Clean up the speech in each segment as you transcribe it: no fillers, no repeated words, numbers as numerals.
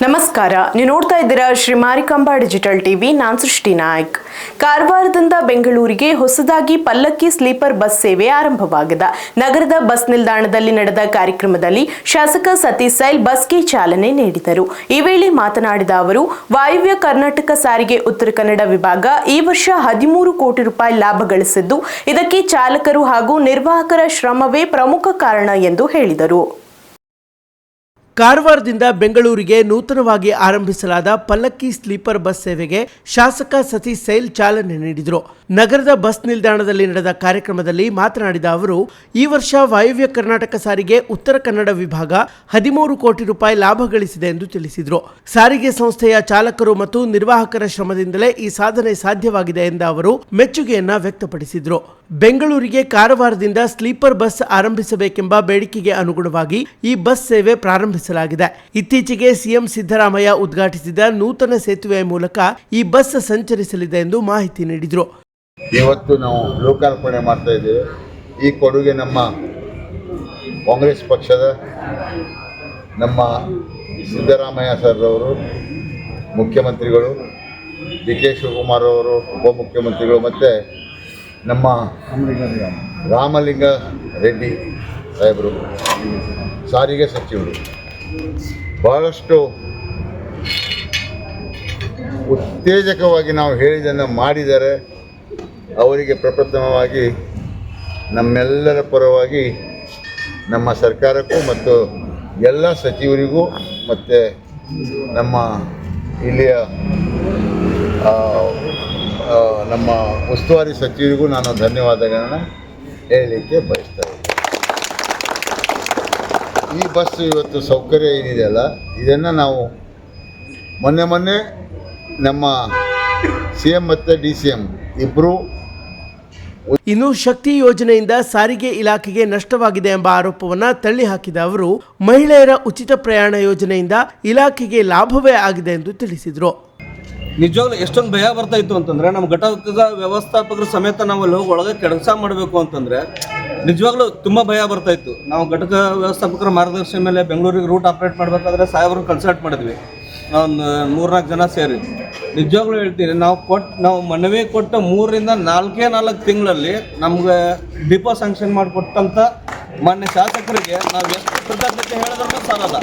ನಮಸ್ಕಾರ, ನೀವು ನೋಡ್ತಾ ಇದ್ದೀರಾ ಶ್ರೀ ಮಾರಿಕಾಂಬಾ ಡಿಜಿಟಲ್ ಟಿವಿ. ನಾನು ಸೃಷ್ಟಿ ನಾಯ್ಕ್. ಕಾರವಾರದಿಂದ ಬೆಂಗಳೂರಿಗೆ ಹೊಸದಾಗಿ ಪಲ್ಲಕ್ಕಿ ಸ್ಲೀಪರ್ ಬಸ್ ಸೇವೆ ಆರಂಭವಾಗಿದೆ. ನಗರದ ಬಸ್ ನಿಲ್ದಾಣದಲ್ಲಿ ನಡೆದ ಕಾರ್ಯಕ್ರಮದಲ್ಲಿ ಶಾಸಕ ಸತೀಶ್ ಸೈಲ್ ಬಸ್ಗೆ ಚಾಲನೆ ನೀಡಿದರು. ಈ ವೇಳೆ ಮಾತನಾಡಿದ ಅವರು, ವಾಯುವ್ಯ ಕರ್ನಾಟಕ ಸಾರಿಗೆ ಉತ್ತರ ಕನ್ನಡ ವಿಭಾಗ ಈ ವರ್ಷ 13 ಕೋಟಿ ರೂಪಾಯಿ ಲಾಭ ಗಳಿಸಿದ್ದು, ಇದಕ್ಕೆ ಚಾಲಕರು ಹಾಗೂ ನಿರ್ವಾಹಕರ ಶ್ರಮವೇ ಪ್ರಮುಖ ಕಾರಣ ಎಂದು ಹೇಳಿದರು. ಕಾರವಾರದಿಂದ ಬೆಂಗಳೂರಿಗೆ ನೂತನವಾಗಿ ಆರಂಭಿಸಲಾದ ಪಲ್ಲಕ್ಕಿ ಸ್ಲೀಪರ್ ಬಸ್ ಸೇವೆಗೆ ಶಾಸಕ ಸತೀಶ್ ಸೈಲ್ ಚಾಲನೆ ನೀಡಿದರು. ನಗರದ ಬಸ್ ನಿಲ್ದಾಣದಲ್ಲಿ ನಡೆದ ಕಾರ್ಯಕ್ರಮದಲ್ಲಿ ಮಾತನಾಡಿದ ಅವರು, ಈ ವರ್ಷ ವಾಯುವ್ಯ ಕರ್ನಾಟಕ ಸಾರಿಗೆ ಉತ್ತರ ಕನ್ನಡ ವಿಭಾಗ 13 ಕೋಟಿ ರೂಪಾಯಿ ಲಾಭ ಗಳಿಸಿದೆ ಎಂದು ತಿಳಿಸಿದರು. ಸಾರಿಗೆ ಸಂಸ್ಥೆಯ ಚಾಲಕರು ಮತ್ತು ನಿರ್ವಾಹಕರ ಶ್ರಮದಿಂದಲೇ ಈ ಸಾಧನೆ ಸಾಧ್ಯವಾಗಿದೆ ಎಂದ ಅವರು ಮೆಚ್ಚುಗೆಯನ್ನ ವ್ಯಕ್ತಪಡಿಸಿದರು. ಬೆಂಗಳೂರಿಗೆ ಕಾರವಾರದಿಂದ ಸ್ಲೀಪರ್ ಬಸ್ ಆರಂಭಿಸಬೇಕೆಂಬ ಬೇಡಿಕೆಗೆ ಅನುಗುಣವಾಗಿ ಈ ಬಸ್ ಸೇವೆ ಪ್ರಾರಂಭಿಸಲಾಗಿದೆ. ಇತ್ತೀಚೆಗೆ ಸಿಎಂ ಸಿದ್ದರಾಮಯ್ಯ ಉದ್ಘಾಟಿಸಿದ ನೂತನ ಸೇತುವೆಯ ಮೂಲಕ ಈ ಬಸ್ ಸಂಚರಿಸಲಿದೆ ಎಂದು ಮಾಹಿತಿ ನೀಡಿದರು. ಇವತ್ತು ನಾವು ಲೋಕಾರ್ಪಣೆ ಮಾಡ್ತಾ ಇದ್ದೇವೆ. ಈ ಕೊಡುಗೆ ನಮ್ಮ ಕಾಂಗ್ರೆಸ್ ಪಕ್ಷದ ನಮ್ಮ ಸಿದ್ದರಾಮಯ್ಯ ಸರ್ ಅವರು, ಮುಖ್ಯಮಂತ್ರಿಗಳು, ಡಿ ಕೆ ಶಿವಕುಮಾರ್ ಅವರು ಉಪಮುಖ್ಯಮಂತ್ರಿಗಳು, ಮತ್ತು ನಮ್ಮ ರಾಮಲಿಂಗ ರೆಡ್ಡಿ ಸಾಹೇಬರು ಸಾರಿಗೆ ಸಚಿವರು ಬಹಳಷ್ಟು ಉತ್ತೇಜಕವಾಗಿ ನಾವು ಹೇಳಿದ್ದನ್ನು ಮಾಡಿದ್ದಾರೆ. ಅವರಿಗೆ ಪ್ರಪ್ರಥಮವಾಗಿ ನಮ್ಮೆಲ್ಲರ ಪರವಾಗಿ ನಮ್ಮ ಸರ್ಕಾರಕ್ಕೂ ಮತ್ತು ಎಲ್ಲ ಸಚಿವರಿಗೂ ಮತ್ತು ನಮ್ಮ ಇಲ್ಲಿಯ ನಮ್ಮ ಉಸ್ತುವಾರಿ ಸಚಿವರಿಗೂ ನಾನು ಧನ್ಯವಾದಗಳನ್ನು ಹೇಳಲಿಕ್ಕೆ ಬಯಸ್ತಾ ಇದ್ದೀನಿ. ಈ ಬಸ್ ಇವತ್ತು ಸೌಕರ್ಯ ಏನಿದೆಯಲ್ಲ, ಇದನ್ನು ನಾವು ಮೊನ್ನೆ ನಮ್ಮ CM ಮತ್ತು DCM ಇಬ್ಬರು. ಇನ್ನು ಶಕ್ತಿ ಯೋಜನೆಯಿಂದ ಸಾರಿಗೆ ಇಲಾಖೆಗೆ ನಷ್ಟವಾಗಿದೆ ಎಂಬ ಆರೋಪವನ್ನು ತಳ್ಳಿ ಹಾಕಿದ ಅವರು, ಮಹಿಳೆಯರ ಉಚಿತ ಪ್ರಯಾಣ ಯೋಜನೆಯಿಂದ ಇಲಾಖೆಗೆ ಲಾಭವೇ ಆಗಿದೆ ಎಂದು ತಿಳಿಸಿದರು. ನಿಜವಾಗ್ಲೂ ಎಷ್ಟೊಂದು ಭಯ ಬರ್ತಾ ಇತ್ತು ಅಂತಂದರೆ, ನಮ್ಮ ಘಟಕದ ವ್ಯವಸ್ಥಾಪಕರು ಸಮೇತ ನಾವು ಅಲ್ಲಿ ಹೋಗಿ ಒಳಗೆ ಕೆಲಸ ಮಾಡಬೇಕು ಅಂತಂದರೆ ನಿಜವಾಗ್ಲೂ ತುಂಬ ಭಯ ಬರ್ತಾ ಇತ್ತು. ನಾವು ಘಟಕ ವ್ಯವಸ್ಥಾಪಕರ ಮಾರ್ಗದರ್ಶನ ಮೇಲೆ ಬೆಂಗಳೂರಿಗೆ ರೂಟ್ ಆಪ್ರೇಟ್ ಮಾಡಬೇಕಾದ್ರೆ ಸಾಹೇಬ್ರನ್ನ ಕನ್ಸಲ್ಟ್ ಮಾಡಿದ್ವಿ, ಒಂದು 3-4 ಜನ ಸೇರಿ. ನಿಜವಾಗ್ಲೂ ಹೇಳ್ತೀನಿ, ನಾವು ಮನವಿ ಕೊಟ್ಟ 3 ರಿಂದ 4 ತಿಂಗಳಲ್ಲಿ ನಮ್ಗೆ ಡಿಪೋ ಸ್ಯಾಂಕ್ಷನ್ ಮಾಡಿಕೊಟ್ಟಂಥ ಮಾನ್ಯ ಶಾಸಕರಿಗೆ ನಾವು ಎಷ್ಟು ಕೃತಜ್ಞತೆ ಹೇಳಿದ್ರೂ ಸಾಲಲ್ಲ.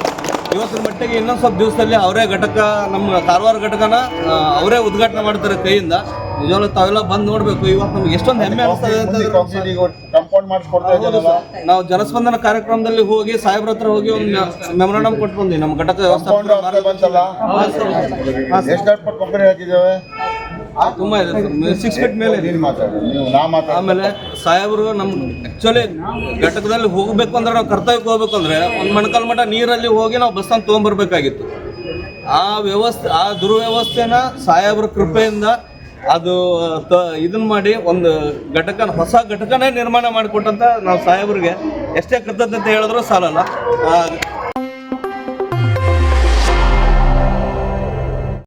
ಇವತ್ತಿನ ಮಟ್ಟಿಗೆ ಇನ್ನೊಂದು ಸ್ವಲ್ಪ ದಿವಸದಲ್ಲಿ ಅವರೇ ಘಟಕ, ನಮ್ಮ ಕಾರವಾರ ಘಟಕನ ಅವರೇ ಉದ್ಘಾಟನೆ ಮಾಡ್ತಾರೆ ಕೈಯಿಂದ. ನಿಜವಾಗ್ಲೂ ತಾವೆಲ್ಲ ಬಂದು ನೋಡಬೇಕು. ಇವತ್ತು ನಮ್ಗೆ ಎಷ್ಟೊಂದು ಹೆಮ್ಮೆ ಅನಿಸ್ತದೆ ಅಂತಂದ್ರೆ, ನಾವು ಜನಸ್ಪಂದನ ಕಾರ್ಯಕ್ರಮದಲ್ಲಿ ಹೋಗಿ ಸಾಹೇಬ್ರ ಹತ್ರ ಹೋಗಿ ಒಂದು ಮೆಮೊರಾಂಡಮ್ ಕೊಟ್ಟು ಬಂದ್ವಿ. ನಮ್ಮ ಘಟಕ ವ್ಯವಸ್ಥಾಪಕ ತುಂಬ ಇದೆ, 6 ಫೀಟ್ ಮೇಲೆ. ಆಮೇಲೆ ಸಾಹೇಬರು ನಮ್ಗೆ ಆ್ಯಕ್ಚುಲಿ ಘಟಕದಲ್ಲಿ ಹೋಗಬೇಕು ಅಂದ್ರೆ, ನಾವು ಕರ್ತವ್ಯಕ್ಕೆ ಹೋಗ್ಬೇಕು ಅಂದರೆ ಒಂದು ಮಣಕಾಲ್ ಮಠ ನೀರಲ್ಲಿ ಹೋಗಿ ನಾವು ಬಸ್ಸನ್ನು ತೊಗೊಂಬರ್ಬೇಕಾಗಿತ್ತು. ಆ ದುರ್ವ್ಯವಸ್ಥೆನ ಸಾಹೇಬ್ರ ಕೃಪೆಯಿಂದ ಅದು ಇದನ್ನ ಮಾಡಿ ಒಂದು ಹೊಸ ಘಟಕನೇ ನಿರ್ಮಾಣ ಮಾಡಿಕೊಟ್ಟಂತ ನಾವು ಸಾಹೇಬ್ರಿಗೆ ಎಷ್ಟೇ ಕೃತಜ್ಞತೆ ಹೇಳಿದ್ರೂ ಸಾಲಲ್ಲ.